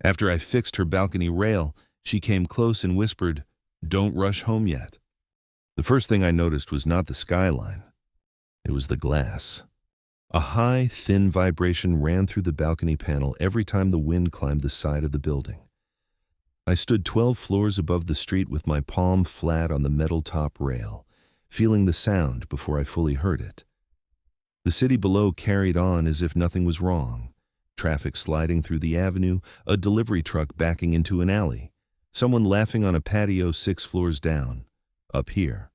After I fixed her balcony rail, she came close and whispered, "Don't rush home yet." The first thing I noticed was not the skyline. It was the glass. A high, thin vibration ran through the balcony panel every time the wind climbed the side of the building. I stood 12 floors above the street with my palm flat on the metal top rail, feeling the sound before I fully heard it. The city below carried on as if nothing was wrong. Traffic sliding through the avenue, a delivery truck backing into an alley, someone laughing on a patio 6 floors down. Up here,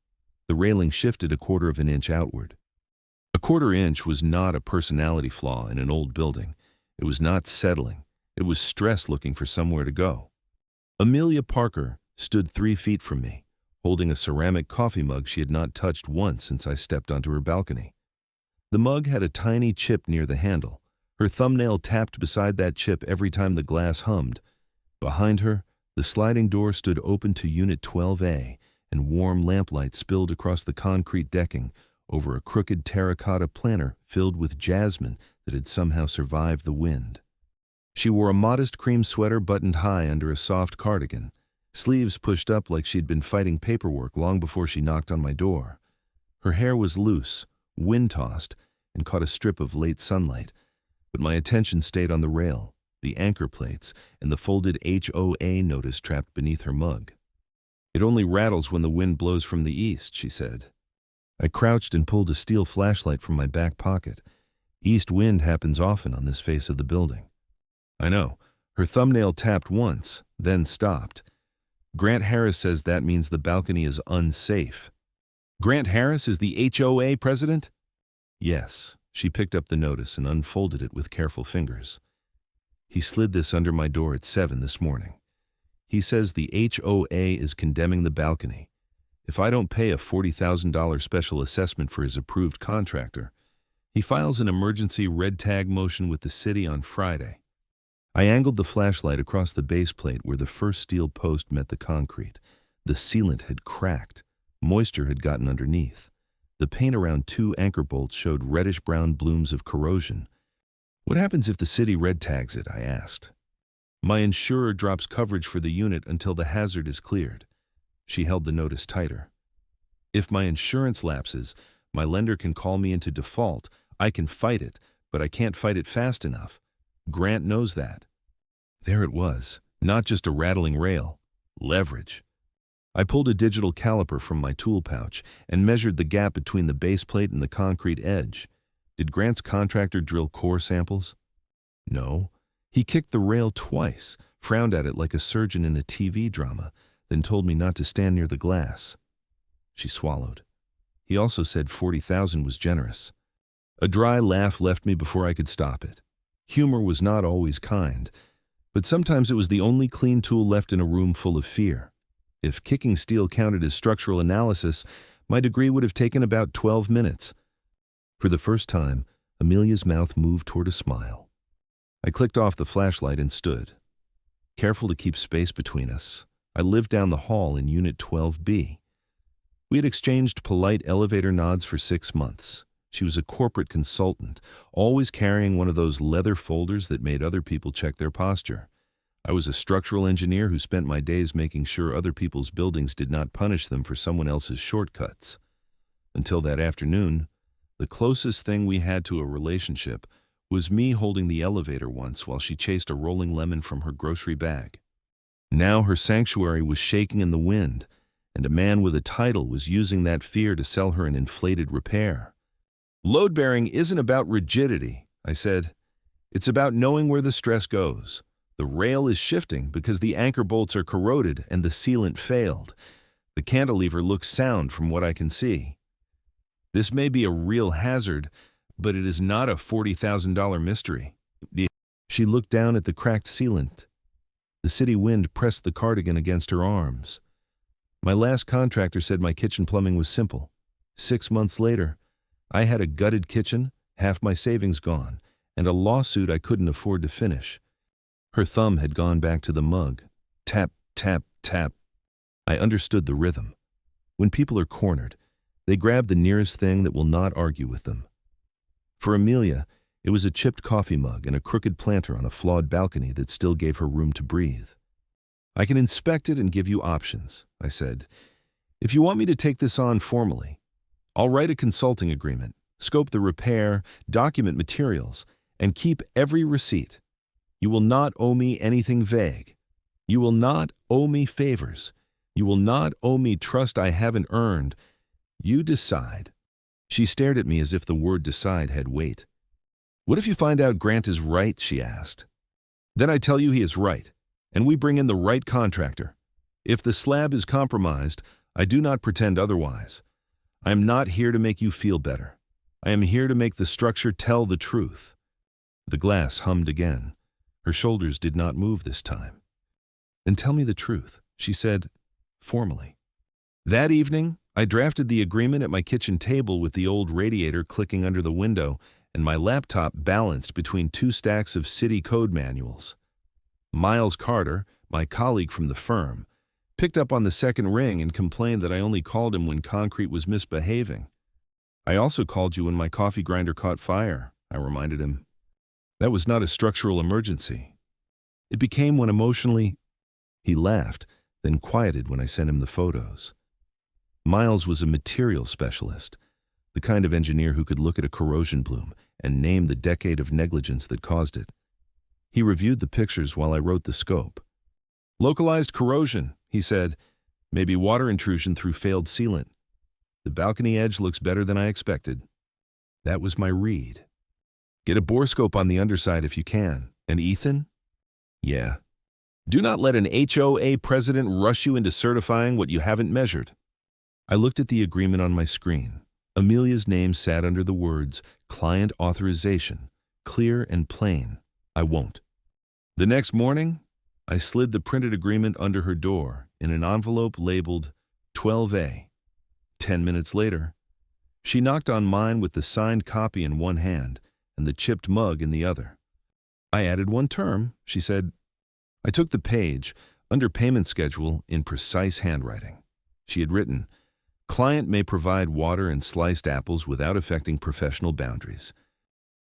the railing shifted a quarter of an inch outward. A quarter inch was not a personality flaw in an old building. It was not settling. It was stress looking for somewhere to go. Amelia Parker stood 3 feet from me, holding a ceramic coffee mug she had not touched once since I stepped onto her balcony. The mug had a tiny chip near the handle. Her thumbnail tapped beside that chip every time the glass hummed. Behind her, the sliding door stood open to Unit 12A, and warm lamplight spilled across the concrete decking over a crooked terracotta planter filled with jasmine that had somehow survived the wind. She wore a modest cream sweater buttoned high under a soft cardigan, sleeves pushed up like she'd been fighting paperwork long before she knocked on my door. Her hair was loose, wind-tossed, and caught a strip of late sunlight, but my attention stayed on the rail, the anchor plates, and the folded HOA notice trapped beneath her mug. "It only rattles when the wind blows from the east," she said. I crouched and pulled a steel flashlight from my back pocket. East wind happens often on this face of the building. I know. Her thumbnail tapped once, then stopped. "Grant Harris says that means the balcony is unsafe." "Grant Harris is the HOA president?" "Yes." She picked up the notice and unfolded it with careful fingers. "He slid this under my door at 7 this morning. He says the HOA is condemning the balcony. If I don't pay a $40,000 special assessment for his approved contractor, he files an emergency red tag motion with the city on Friday." I angled the flashlight across the base plate where the first steel post met the concrete. The sealant had cracked. Moisture had gotten underneath. The paint around 2 anchor bolts showed reddish-brown blooms of corrosion. "What happens if the city red tags it?" I asked. "My insurer drops coverage for the unit until the hazard is cleared." She held the notice tighter. "If my insurance lapses, my lender can call me into default. I can fight it, but I can't fight it fast enough. Grant knows that." There it was, not just a rattling rail. Leverage. I pulled a digital caliper from my tool pouch and measured the gap between the base plate and the concrete edge. Did Grant's contractor drill core samples? No. He kicked the rail twice, frowned at it like a surgeon in a TV drama, then told me not to stand near the glass. She swallowed. He also said 40,000 was generous. A dry laugh left me before I could stop it. Humor was not always kind, but sometimes it was the only clean tool left in a room full of fear. If kicking steel counted as structural analysis, my degree would have taken about 12 minutes. For the first time, Amelia's mouth moved toward a smile. I clicked off the flashlight and stood. Careful to keep space between us, I lived down the hall in Unit 12B. We had exchanged polite elevator nods for 6 months. She was a corporate consultant, always carrying one of those leather folders that made other people check their posture. I was a structural engineer who spent my days making sure other people's buildings did not punish them for someone else's shortcuts. Until that afternoon, the closest thing we had to a relationship was me holding the elevator once while she chased a rolling lemon from her grocery bag. Now her sanctuary was shaking in the wind, and a man with a title was using that fear to sell her an inflated repair. "Load-bearing isn't about rigidity," I said. "It's about knowing where the stress goes. The rail is shifting because the anchor bolts are corroded and the sealant failed. The cantilever looks sound from what I can see. This may be a real hazard, but it is not a $40,000 mystery." She looked down at the cracked sealant. The city wind pressed the cardigan against her arms. "My last contractor said my kitchen plumbing was simple. 6 months later, I had a gutted kitchen, half my savings gone, and a lawsuit I couldn't afford to finish." Her thumb had gone back to the mug. Tap, tap, tap. I understood the rhythm. When people are cornered, they grab the nearest thing that will not argue with them. For Amelia, It was a chipped coffee mug and a crooked planter on a flawed balcony that still gave her room to breathe. "I can inspect it and give you options," I said. "If you want me to take this on formally, I'll write a consulting agreement, scope the repair, document materials, and keep every receipt. You will not owe me anything vague. You will not owe me favors. You will not owe me trust I haven't earned. You decide." She stared at me as if the word decide had weight. "What if you find out Grant is right?" she asked. "Then I tell you he is right, and we bring in the right contractor. If the slab is compromised, I do not pretend otherwise. I am not here to make you feel better. I am here to make the structure tell the truth." The glass hummed again. Her shoulders did not move this time. "Then tell me the truth," she said, formally. That evening, I drafted the agreement at my kitchen table with the old radiator clicking under the window and my laptop balanced between two stacks of city code manuals. Miles Carter, my colleague from the firm, picked up on the second ring and complained that I only called him when concrete was misbehaving. "I also called you when my coffee grinder caught fire," I reminded him. "That was not a structural emergency. It became one emotionally." He laughed, then quieted when I sent him the photos. Miles was a material specialist, the kind of engineer who could look at a corrosion plume and name the decade of negligence that caused it. He reviewed the pictures while I wrote the scope. "Localized corrosion," he said. "Maybe water intrusion through failed sealant. The balcony edge looks better than I expected." That was my read. "Get a borescope on the underside if you can. And Ethan?" "Yeah. Do not let an HOA president rush you into certifying what you haven't measured." I looked at the agreement on my screen. Amelia's name sat under the words, "Client authorization," clear and plain. I won't. The next morning, I slid the printed agreement under her door in an envelope labeled 12A. 10 minutes later, she knocked on mine with the signed copy in one hand and the chipped mug in the other. "I added one term," she said. I took the page, under payment schedule, in precise handwriting. She had written, "Client may provide water and sliced apples without affecting professional boundaries."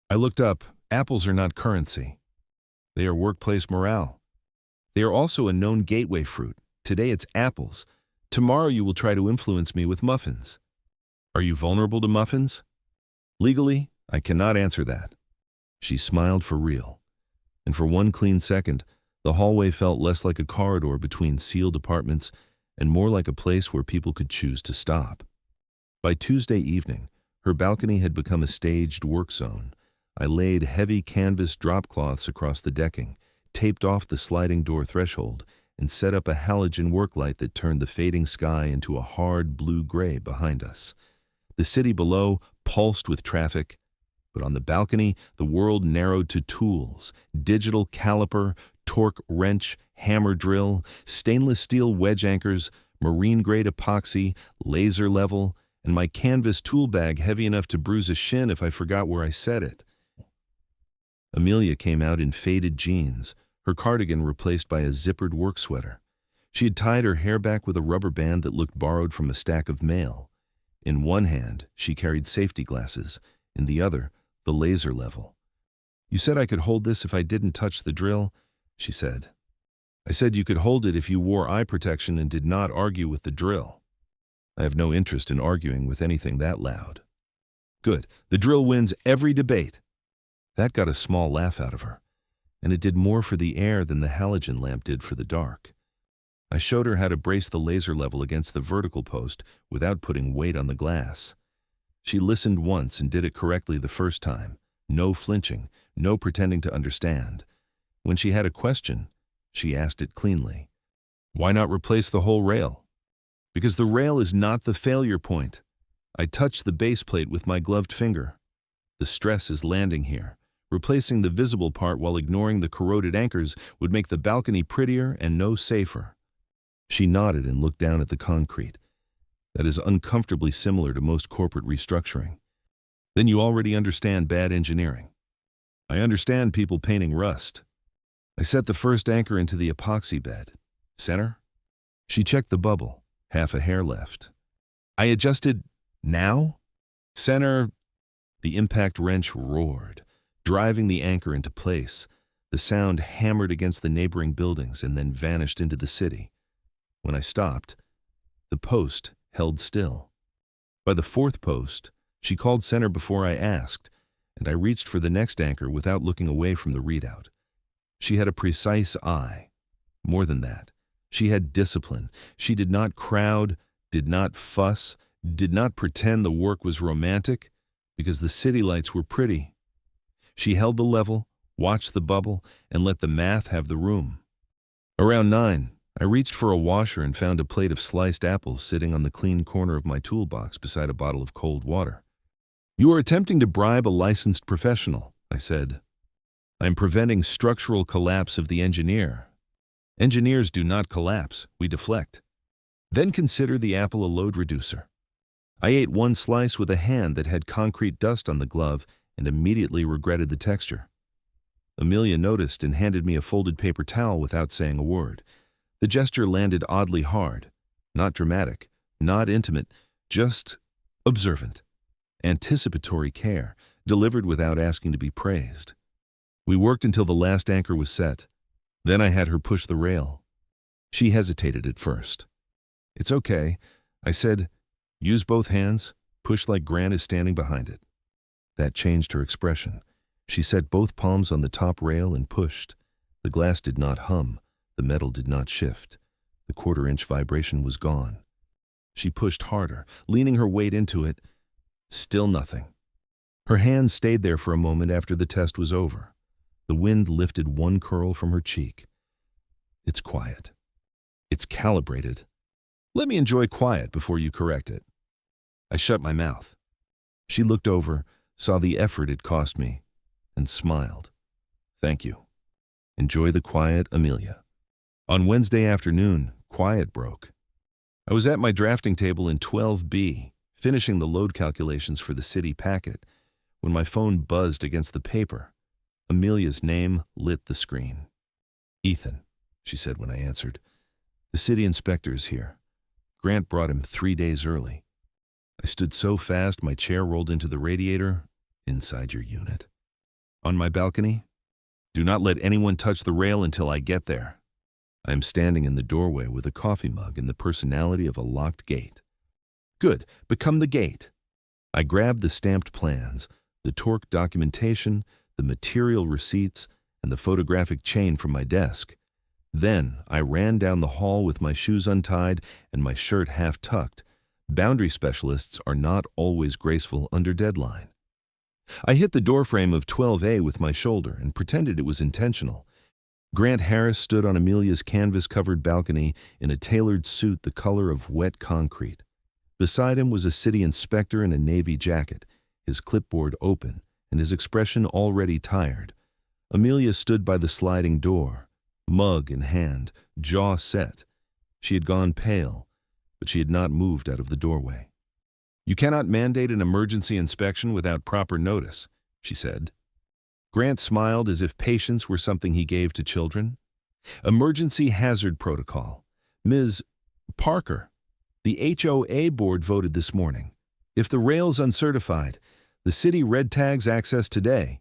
I looked up. Apples are not currency. They are workplace morale. They are also a known gateway fruit. Today it's apples. Tomorrow you will try to influence me with muffins. Are you vulnerable to muffins? Legally, I cannot answer that. She smiled for real. And for one clean second, the hallway felt less like a corridor between sealed apartments and more like a place where people could choose to stop. By Tuesday evening, her balcony had become a staged work zone. I laid heavy canvas drop cloths across the decking, taped off the sliding door threshold, and set up a halogen work light that turned the fading sky into a hard blue-gray behind us. The city below pulsed with traffic, but on the balcony, the world narrowed to tools: digital caliper, torque wrench, hammer drill, stainless steel wedge anchors, marine-grade epoxy, laser level, and my canvas tool bag heavy enough to bruise a shin if I forgot where I set it. Amelia came out in faded jeans, her cardigan replaced by a zippered work sweater. She had tied her hair back with a rubber band that looked borrowed from a stack of mail. In one hand, she carried safety glasses, in the other, the laser level. "You said I could hold this if I didn't touch the drill," she said. "I said you could hold it if you wore eye protection and did not argue with the drill. I have no interest in arguing with anything that loud." "Good. The drill wins every debate." That got a small laugh out of her, and it did more for the air than the halogen lamp did for the dark. I showed her how to brace the laser level against the vertical post without putting weight on the glass. She listened once and did it correctly the first time. No flinching, no pretending to understand. When she had a question, she asked it cleanly. "Why not replace the whole rail?" "Because the rail is not the failure point." I touched the base plate with my gloved finger. "The stress is landing here. Replacing the visible part while ignoring the corroded anchors would make the balcony prettier and no safer." She nodded and looked down at the concrete. "That is uncomfortably similar to most corporate restructuring." "Then you already understand bad engineering." "I understand people painting rust." I set the first anchor into the epoxy bed. "Center?" She checked the bubble, half a hair left. I adjusted. "Now?" "Center." The impact wrench roared. driving the anchor into place. The sound hammered against the neighboring buildings and then vanished into the city. When I stopped, the post held still. By the fourth post, she called center before I asked, and I reached for the next anchor without looking away from the readout. She had a precise eye. More than that, she had discipline. She did not crowd, did not fuss, did not pretend the work was romantic, because the city lights were pretty. She held the level, watched the bubble, and let the math have the room. Around 9, I reached for a washer and found a plate of sliced apples sitting on the clean corner of my toolbox beside a bottle of cold water. "You are attempting to bribe a licensed professional," I said. "I am preventing structural collapse of the engineer. Engineers do not collapse, we deflect. Then consider the apple a load reducer." I ate one slice with a hand that had concrete dust on the glove and immediately regretted the texture. Amelia noticed and handed me a folded paper towel without saying a word. The gesture landed oddly hard, not dramatic, not intimate, just observant. Anticipatory care, delivered without asking to be praised. We worked until the last anchor was set. Then I had her push the rail. She hesitated at first. "It's okay," I said. "Use both hands. Push like Grant is standing behind it." That changed her expression. She set both palms on the top rail and pushed. The glass did not hum. The metal did not shift. The quarter-inch vibration was gone. She pushed harder, leaning her weight into it. Still nothing. Her hand stayed there for a moment after the test was over. The wind lifted one curl from her cheek. "It's quiet. It's calibrated. Let me enjoy quiet before you correct it." I shut my mouth. She looked over, saw the effort it cost me, and smiled. "Thank you. Enjoy the quiet, Amelia." On Wednesday afternoon, quiet broke. I was at my drafting table in 12B, finishing the load calculations for the city packet, when my phone buzzed against the paper. Amelia's name lit the screen. "Ethan," she said when I answered. "The city inspector is here. Grant brought him 3 days early." I stood so fast my chair rolled into the radiator inside your unit. On my balcony, "Do not let anyone touch the rail until I get there." I am standing in the doorway with a coffee mug and the personality of a locked gate. "Good, become the gate." I grabbed the stamped plans, the torque documentation, the material receipts, and the photographic chain from my desk. Then I ran down the hall with my shoes untied and my shirt half tucked. Boundary specialists are not always graceful under deadline. I hit the doorframe of 12A with my shoulder and pretended it was intentional. Grant Harris stood on Amelia's canvas-covered balcony in a tailored suit the color of wet concrete. Beside him was a city inspector in a navy jacket, his clipboard open and his expression already tired. Amelia stood by the sliding door, mug in hand, jaw set. She had gone pale, but she had not moved out of the doorway. "You cannot mandate an emergency inspection without proper notice," she said. Grant smiled as if patience were something he gave to children. "Emergency hazard protocol. Ms. Parker, the HOA board voted this morning. If the rail's uncertified, the city red tags access today."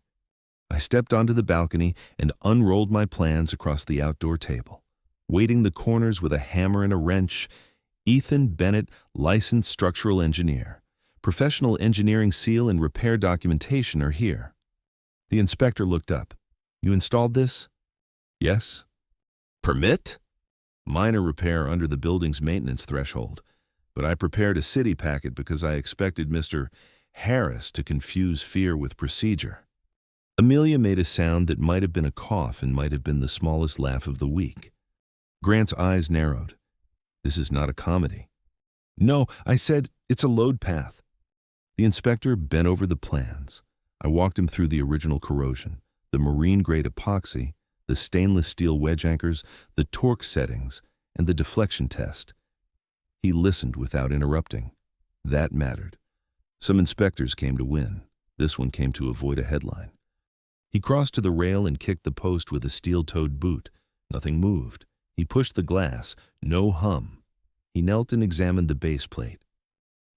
I stepped onto the balcony and unrolled my plans across the outdoor table. Weighting the corners with a hammer and a wrench, Ethan Bennett, licensed structural engineer. Professional engineering seal and repair documentation are here. The inspector looked up. "You installed this?" "Yes." "Permit?" "Minor repair under the building's maintenance threshold. But I prepared a city packet because I expected Mr. Harris to confuse fear with procedure." Amelia made a sound that might have been a cough and might have been the smallest laugh of the week. Grant's eyes narrowed. "This is not a comedy." "No," I said, "it's a load path." The inspector bent over the plans. I walked him through the original corrosion, the marine-grade epoxy, the stainless steel wedge anchors, the torque settings, and the deflection test. He listened without interrupting. That mattered. Some inspectors came to win. This one came to avoid a headline. He crossed to the rail and kicked the post with a steel-toed boot. Nothing moved. He pushed the glass. No hum. He knelt and examined the base plate.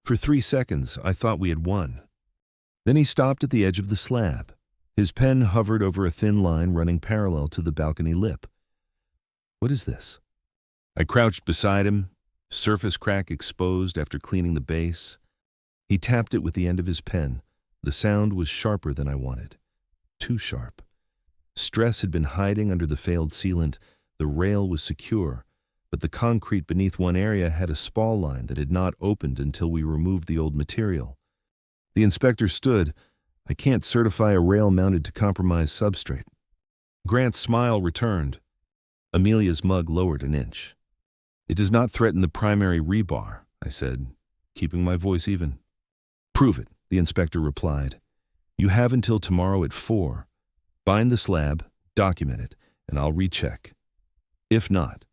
For 3 seconds, I thought we had won. Then he stopped at the edge of the slab. His pen hovered over a thin line running parallel to the balcony lip. "What is this?" I crouched beside him, surface crack exposed after cleaning the base. He tapped it with the end of his pen. The sound was sharper than I wanted. Too sharp. Stress had been hiding under the failed sealant. The rail was secure, but the concrete beneath one area had a spall line that had not opened until we removed the old material. The inspector stood. "I can't certify a rail mounted to compromised substrate." Grant's smile returned. Amelia's mug lowered an inch. "It does not threaten the primary rebar," I said, keeping my voice even. "Prove it," the inspector replied. "You have until tomorrow at 4. Bind the slab, document it, and I'll recheck. If not,"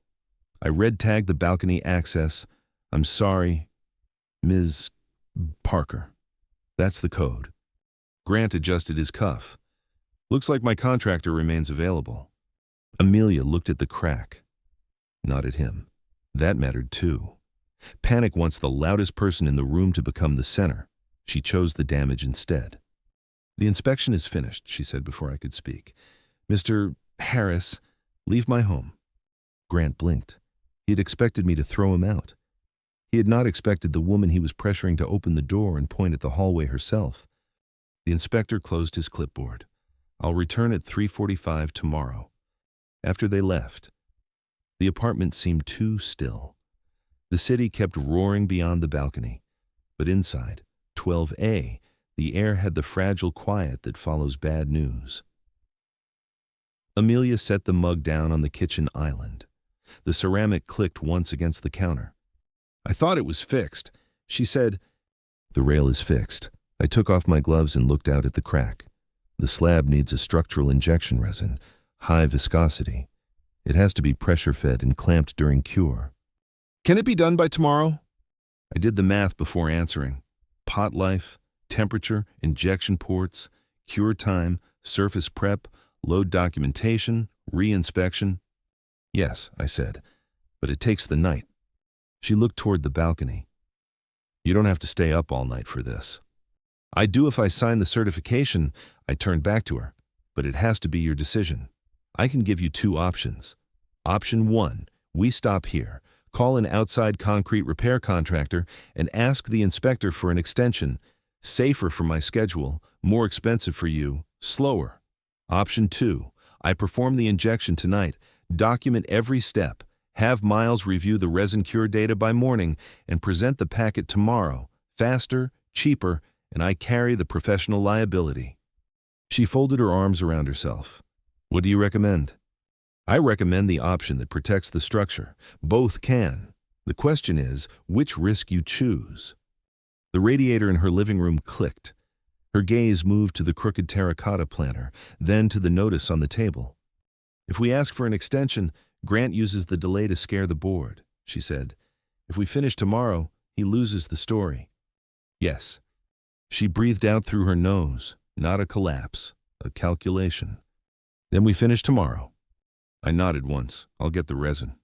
I red-tagged the balcony access. "I'm sorry, Ms. Parker." That's the code. Grant adjusted his cuff. "Looks like my contractor remains available." Amelia looked at the crack, not at him. That mattered too. Panic wants the loudest person in the room to become the center. She chose the damage instead. "The inspection is finished," she said before I could speak. "Mr. Harris, leave my home." Grant blinked. He had expected me to throw him out. He had not expected the woman he was pressuring to open the door and point at the hallway herself. The inspector closed his clipboard. "I'll return at 3:45 tomorrow." After they left, the apartment seemed too still. The city kept roaring beyond the balcony, but inside, 12A, the air had the fragile quiet that follows bad news. Amelia set the mug down on the kitchen island. The ceramic clicked once against the counter. "I thought it was fixed," she said. "The rail is fixed." I took off my gloves and looked out at the crack. The slab needs a structural injection resin, high viscosity. It has to be pressure-fed and clamped during cure. "Can it be done by tomorrow?" I did the math before answering. Pot life, temperature, injection ports, cure time, surface prep, load documentation, re-inspection. "Yes," I said, "but it takes the night." She looked toward the balcony. "You don't have to stay up all night for this." "I do if I sign the certification," I turned back to her, "but it has to be your decision. I can give you 2 options. Option 1, we stop here, call an outside concrete repair contractor, and ask the inspector for an extension. Safer for my schedule, more expensive for you, slower. Option 2, I perform the injection tonight, document every step, have Miles review the resin cure data by morning, and present the packet tomorrow, faster, cheaper, and I carry the professional liability." She folded her arms around herself. "What do you recommend?" "I recommend the option that protects the structure. Both can. The question is, which risk you choose." The radiator in her living room clicked. Her gaze moved to the crooked terracotta planter, then to the notice on the table. "If we ask for an extension, Grant uses the delay to scare the board," she said. "If we finish tomorrow, he loses the story." "Yes." She breathed out through her nose, not a collapse, a calculation. "Then we finish tomorrow." I nodded once. "I'll get the resin."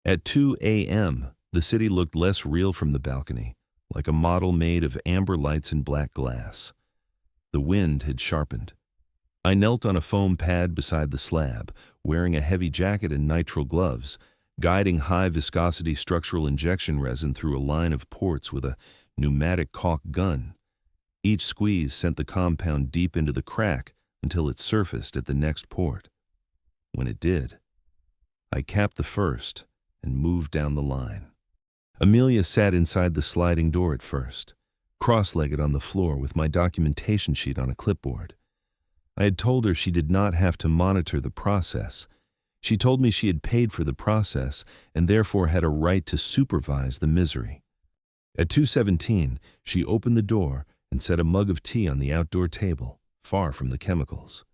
At 2 a.m., the city looked less real from the balcony, like a model made of amber lights and black glass. The wind had sharpened. I knelt on a foam pad beside the slab, wearing a heavy jacket and nitrile gloves, guiding high-viscosity structural injection resin through a line of ports with a pneumatic caulk gun. Each squeeze sent the compound deep into the crack until it surfaced at the next port. When it did, I capped the first and moved down the line. Amelia sat inside the sliding door at first, cross-legged on the floor with my documentation sheet on a clipboard. I had told her she did not have to monitor the process. She told me she had paid for the process and therefore had a right to supervise the misery. At 2:17, she opened the door and set a mug of tea on the outdoor table, far from the chemicals.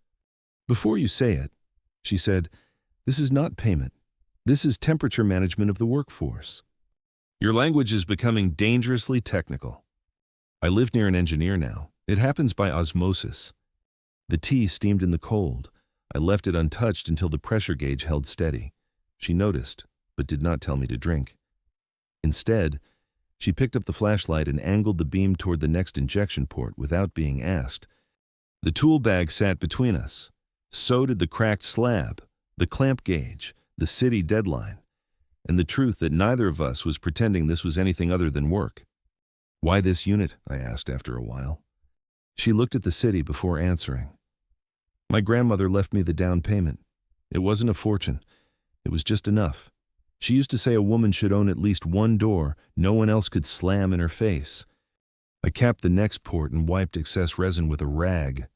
"Before you say it," she said, "this is not payment. This is temperature management of the workforce." "Your language is becoming dangerously technical." "I live near an engineer now. It happens by osmosis." The tea steamed in the cold. I left it untouched until the pressure gauge held steady. She noticed, but did not tell me to drink. Instead, she picked up the flashlight and angled the beam toward the next injection port without being asked. The tool bag sat between us. So did the cracked slab, the clamp gauge, the city deadline, and the truth that neither of us was pretending this was anything other than work. "Why this unit?" I asked after a while. She looked at the city before answering. "My grandmother left me the down payment. It wasn't a fortune. It was just enough. She used to say a woman should own at least one door no one else could slam in her face. I capped the next port and wiped excess resin with a rag.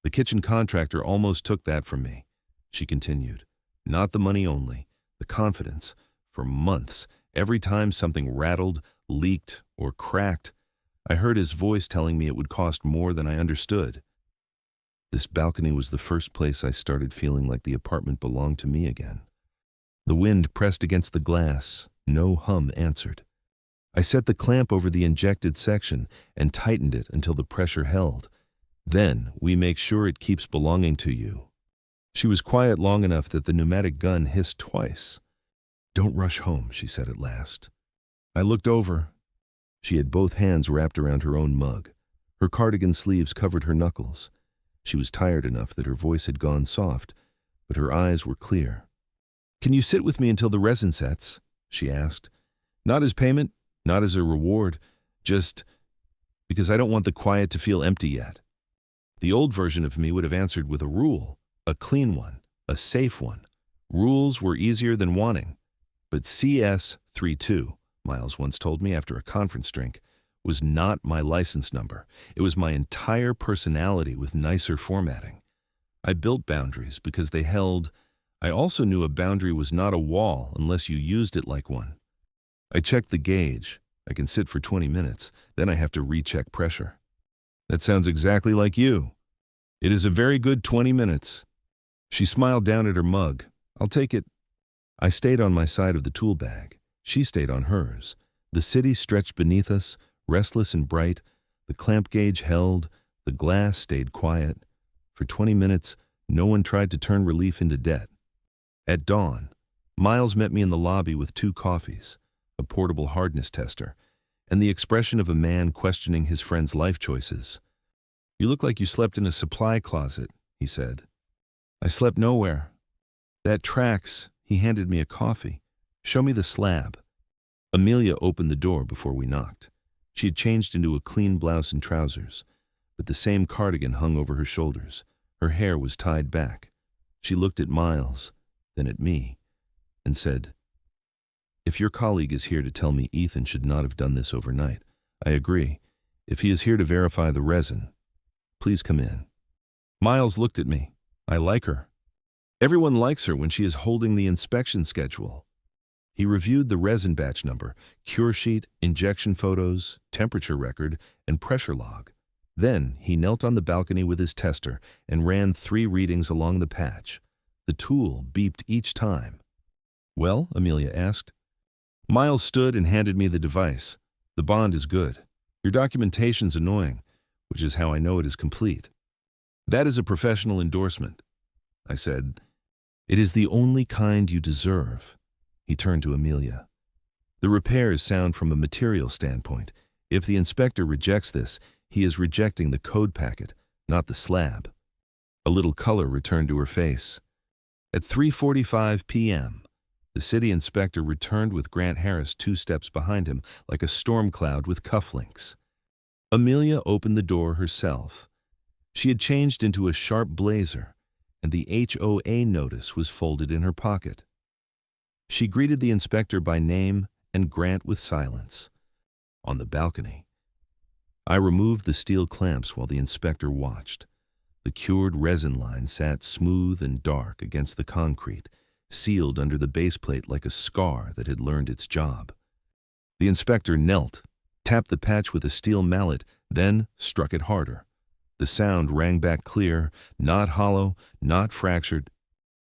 The kitchen contractor almost took that from me," she continued. "Not the money only, the confidence. For months, every time something rattled, leaked, or cracked, I heard his voice telling me it would cost more than I understood." This balcony was the first place I started feeling like the apartment belonged to me again. The wind pressed against the glass. No hum answered. I set the clamp over the injected section and tightened it until the pressure held. "Then we make sure it keeps belonging to you." She was quiet long enough that the pneumatic gun hissed twice. "Don't rush home," she said at last. I looked over. She had both hands wrapped around her own mug. Her cardigan sleeves covered her knuckles. She was tired enough that her voice had gone soft, but her eyes were clear. "Can you sit with me until the resin sets?" she asked. "Not as payment, not as a reward, just because I don't want the quiet to feel empty yet." The old version of me would have answered with a rule, a clean one, a safe one. Rules were easier than wanting. But CS32, Miles once told me after a conference drink, was not my license number. It was my entire personality with nicer formatting. I built boundaries because they held. I also knew a boundary was not a wall unless you used it like one. I checked the gauge. I can sit for 20 minutes, then I have to recheck pressure. "That sounds exactly like you." "It is a very good 20 minutes. She smiled down at her mug. "I'll take it." I stayed on my side of the tool bag. She stayed on hers. The city stretched beneath us, restless and bright. The clamp gauge held. The glass stayed quiet. For 20 minutes, no one tried to turn relief into debt. At dawn, Miles met me in the lobby with 2 coffees, a portable hardness tester, and the expression of a man questioning his friend's life choices. "You look like you slept in a supply closet," he said. "I slept nowhere." "That tracks." He handed me a coffee. "Show me the slab." Amelia opened the door before we knocked. She had changed into a clean blouse and trousers, but the same cardigan hung over her shoulders. Her hair was tied back. She looked at Miles, then at me, and said, "If your colleague is here to tell me Ethan should not have done this overnight, I agree. If he is here to verify the resin, please come in." Miles looked at me. "I like her." "Everyone likes her when she is holding the inspection schedule." He reviewed the resin batch number, cure sheet, injection photos, temperature record, and pressure log. Then he knelt on the balcony with his tester and ran 3 readings along the patch. The tool beeped each time. "Well?" Amelia asked. Miles stood and handed me the device. "The bond is good. Your documentation's annoying, which is how I know it is complete." "That is a professional endorsement," I said. "It is the only kind you deserve." He turned to Amelia. "The repair is sound from a material standpoint. If the inspector rejects this, he is rejecting the code packet, not the slab." A little color returned to her face. At 3:45 p.m., the city inspector returned with Grant Harris 2 steps behind him, like a storm cloud with cufflinks. Amelia opened the door herself. She had changed into a sharp blazer, and the HOA notice was folded in her pocket. She greeted the inspector by name and Grant with silence. On the balcony, I removed the steel clamps while the inspector watched. The cured resin line sat smooth and dark against the concrete, sealed under the base plate like a scar that had learned its job. The inspector knelt, tapped the patch with a steel mallet, then struck it harder. The sound rang back clear, not hollow, not fractured.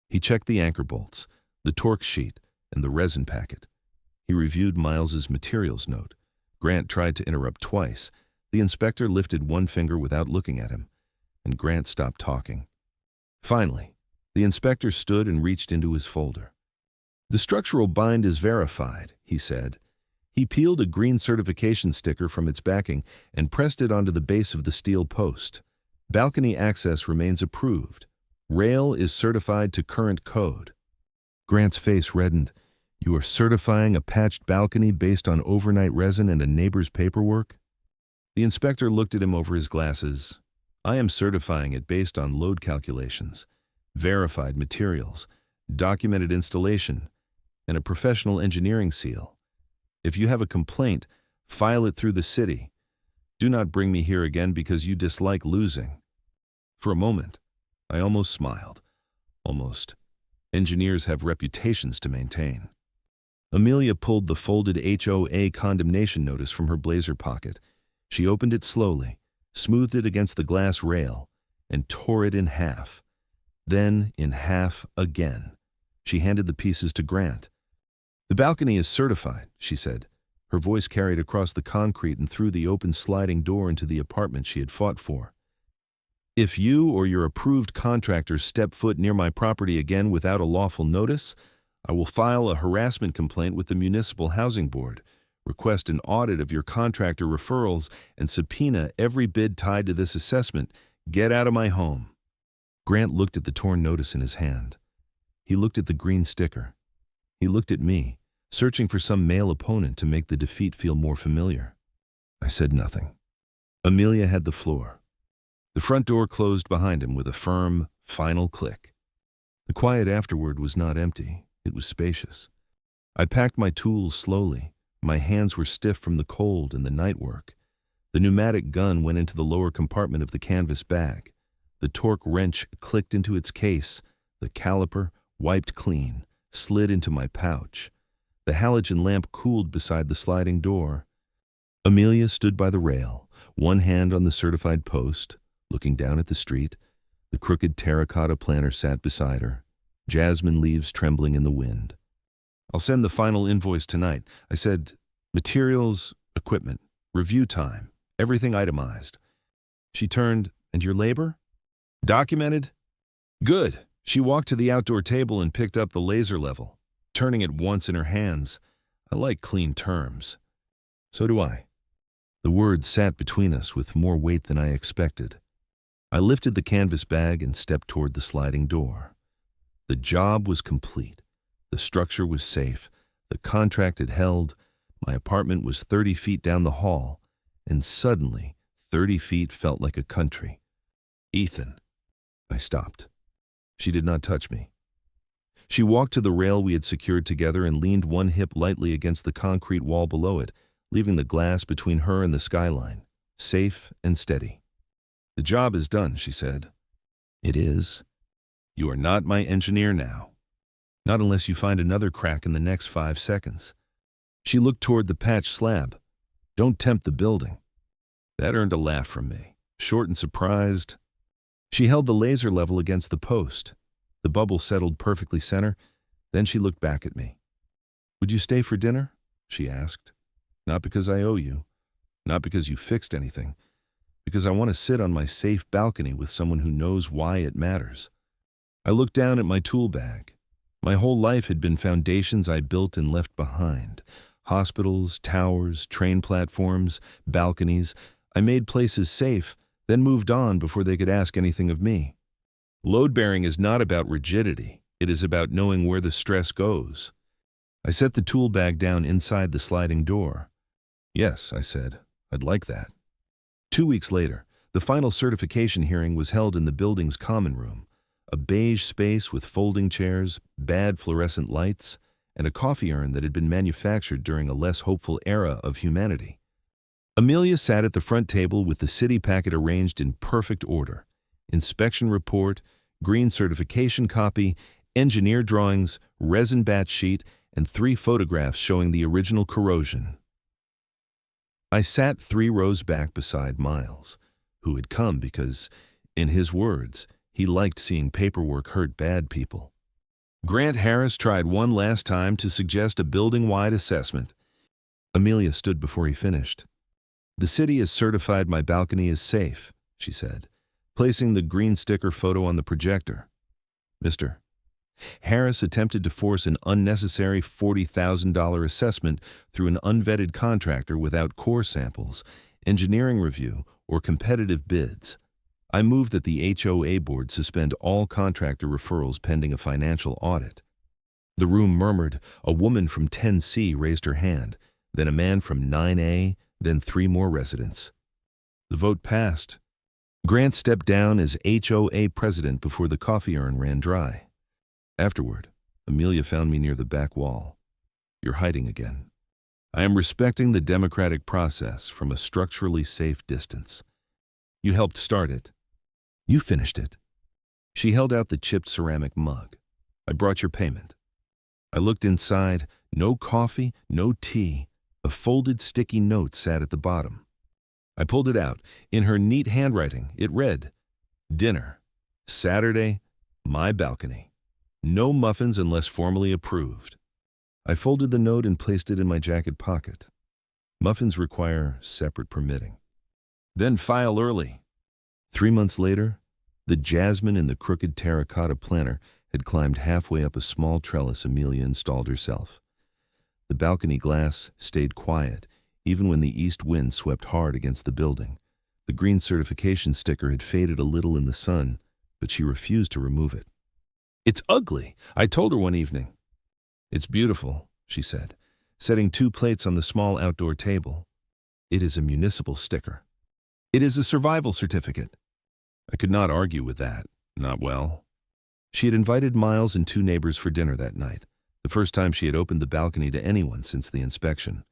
He checked the anchor bolts, the torque sheet, and the resin packet. He reviewed Miles's materials note. Grant tried to interrupt twice. The inspector lifted one finger without looking at him, and Grant stopped talking. Finally, the inspector stood and reached into his folder. "The structural bind is verified," he said. He peeled a green certification sticker from its backing and pressed it onto the base of the steel post. Balcony access remains approved. Rail is certified to current code. Grant's face reddened. You are certifying a patched balcony based on overnight resin and a neighbor's paperwork? The inspector looked at him over his glasses. I am certifying it based on load calculations, verified materials, documented installation, and a professional engineering seal. If you have a complaint, file it through the city. Do not bring me here again because you dislike losing. For a moment, I almost smiled. Almost. Engineers have reputations to maintain. Amelia pulled the folded HOA condemnation notice from her blazer pocket. She opened it slowly, smoothed it against the glass rail, and tore it in half. Then in half again. She handed the pieces to Grant. The balcony is certified, she said. Her voice carried across the concrete and through the open sliding door into the apartment she had fought for. If you or your approved contractor step foot near my property again without a lawful notice, I will file a harassment complaint with the Municipal Housing Board, request an audit of your contractor referrals, and subpoena every bid tied to this assessment. Get out of my home. Grant looked at the torn notice in his hand. He looked at the green sticker. He looked at me, searching for some male opponent to make the defeat feel more familiar. I said nothing. Amelia had the floor. The front door closed behind him with a firm, final click. The quiet afterward was not empty. It was spacious. I packed my tools slowly. My hands were stiff from the cold and the night work. The pneumatic gun went into the lower compartment of the canvas bag. The torque wrench clicked into its case. The caliper, wiped clean, slid into my pouch. The halogen lamp cooled beside the sliding door. Amelia stood by the rail, one hand on the certified post, looking down at the street. The crooked terracotta planter sat beside her, jasmine leaves trembling in the wind. I'll send the final invoice tonight. I said, materials, equipment, review time, everything itemized. She turned, and your labor? Documented? Good. She walked to the outdoor table and picked up the laser level, turning it once in her hands. I like clean terms. So do I. The words sat between us with more weight than I expected. I lifted the canvas bag and stepped toward the sliding door. The job was complete. The structure was safe. The contract had held. My apartment was 30 feet down the hall, and suddenly 30 feet felt like a country. Ethan. I stopped. She did not touch me. She walked to the rail we had secured together and leaned one hip lightly against the concrete wall below it, leaving the glass between her and the skyline, safe and steady. The job is done, she said. It is. You are not my engineer now. Not unless you find another crack in the next 5 seconds. She looked toward the patched slab. Don't tempt the building. That earned a laugh from me, short and surprised. She held the laser level against the post. The bubble settled perfectly center. Then she looked back at me. Would you stay for dinner? She asked. Not because I owe you. Not because you fixed anything. Because I want to sit on my safe balcony with someone who knows why it matters. I looked down at my tool bag. My whole life had been foundations I built and left behind. Hospitals, towers, train platforms, balconies. I made places safe, then moved on before they could ask anything of me. Load-bearing is not about rigidity. It is about knowing where the stress goes. I set the tool bag down inside the sliding door. Yes, I said, I'd like that. 2 weeks later, the final certification hearing was held in the building's common room, a beige space with folding chairs, bad fluorescent lights, and a coffee urn that had been manufactured during a less hopeful era of humanity. Amelia sat at the front table with the city packet arranged in perfect order. Inspection report, green certification copy, engineer drawings, resin batch sheet, and 3 photographs showing the original corrosion. I sat 3 rows back beside Miles, who had come because, in his words, he liked seeing paperwork hurt bad people. Grant Harris tried one last time to suggest a building-wide assessment. Amelia stood before he finished. The city has certified my balcony is safe, she said, placing the green sticker photo on the projector. Mr. Harris attempted to force an unnecessary $40,000 assessment through an unvetted contractor without core samples, engineering review, or competitive bids. I moved that the HOA board suspend all contractor referrals pending a financial audit. The room murmured. A woman from 10C raised her hand, then a man from 9A, then 3 more residents. The vote passed. Grant stepped down as HOA president before the coffee urn ran dry. Afterward, Amelia found me near the back wall. "You're hiding again." "I am respecting the democratic process from a structurally safe distance." "You helped start it." "You finished it." She held out the chipped ceramic mug. "I brought your payment." I looked inside. No coffee, no tea. A folded sticky note sat at the bottom. I pulled it out. In her neat handwriting, it read, "Dinner. Saturday, my balcony. No muffins unless formally approved." I folded the note and placed it in my jacket pocket. Muffins require separate permitting. "Then file early." 3 months later, the jasmine in the crooked terracotta planter had climbed halfway up a small trellis Amelia installed herself. The balcony glass stayed quiet, even when the east wind swept hard against the building. The green certification sticker had faded a little in the sun, but she refused to remove it. "It's ugly," I told her one evening. "It's beautiful," she said, setting 2 plates on the small outdoor table. "It is a municipal sticker. It is a survival certificate." I could not argue with that. Not well. She had invited Miles and 2 neighbors for dinner that night, the first time she had opened the balcony to anyone since the inspection.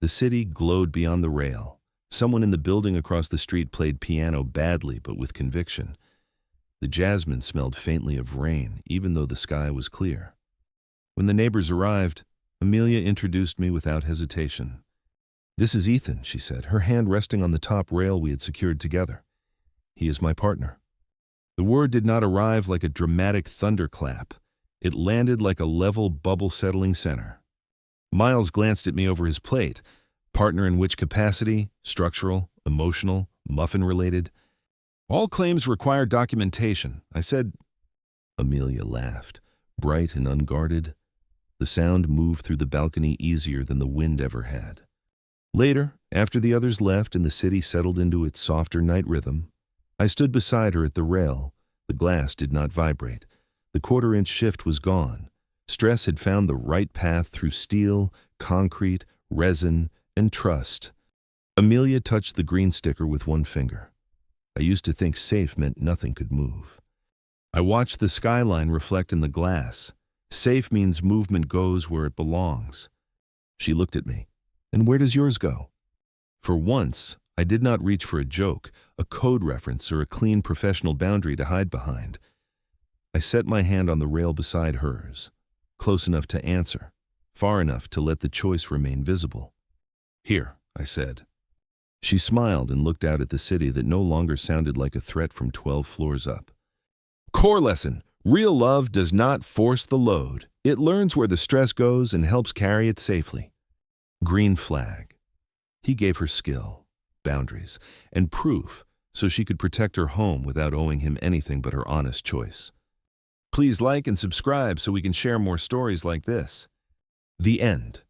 The city glowed beyond the rail. Someone in the building across the street played piano badly but with conviction. The jasmine smelled faintly of rain, even though the sky was clear. When the neighbors arrived, Amelia introduced me without hesitation. "This is Ethan," she said, her hand resting on the top rail we had secured together. "He is my partner." The word did not arrive like a dramatic thunderclap. It landed like a level bubble-settling center. Miles glanced at me over his plate. "Partner in which capacity? Structural, emotional, muffin-related?" "All claims require documentation," I said. Amelia laughed, bright and unguarded. The sound moved through the balcony easier than the wind ever had. Later, after the others left and the city settled into its softer night rhythm, I stood beside her at the rail. The glass did not vibrate. The quarter-inch shift was gone. Stress had found the right path through steel, concrete, resin, and trust. Amelia touched the green sticker with 1 finger. I used to think safe meant nothing could move. I watched the skyline reflect in the glass. Safe means movement goes where it belongs. She looked at me. "And where does yours go?" For once, I did not reach for a joke, a code reference, or a clean professional boundary to hide behind. I set my hand on the rail beside hers, close enough to answer, far enough to let the choice remain visible. "Here," I said. She smiled and looked out at the city that no longer sounded like a threat from 12 floors up. "Core lesson: real love does not force the load. It learns where the stress goes and helps carry it safely." Green flag. He gave her skill, boundaries, and proof so she could protect her home without owing him anything but her honest choice. Please like and subscribe so we can share more stories like this. The end.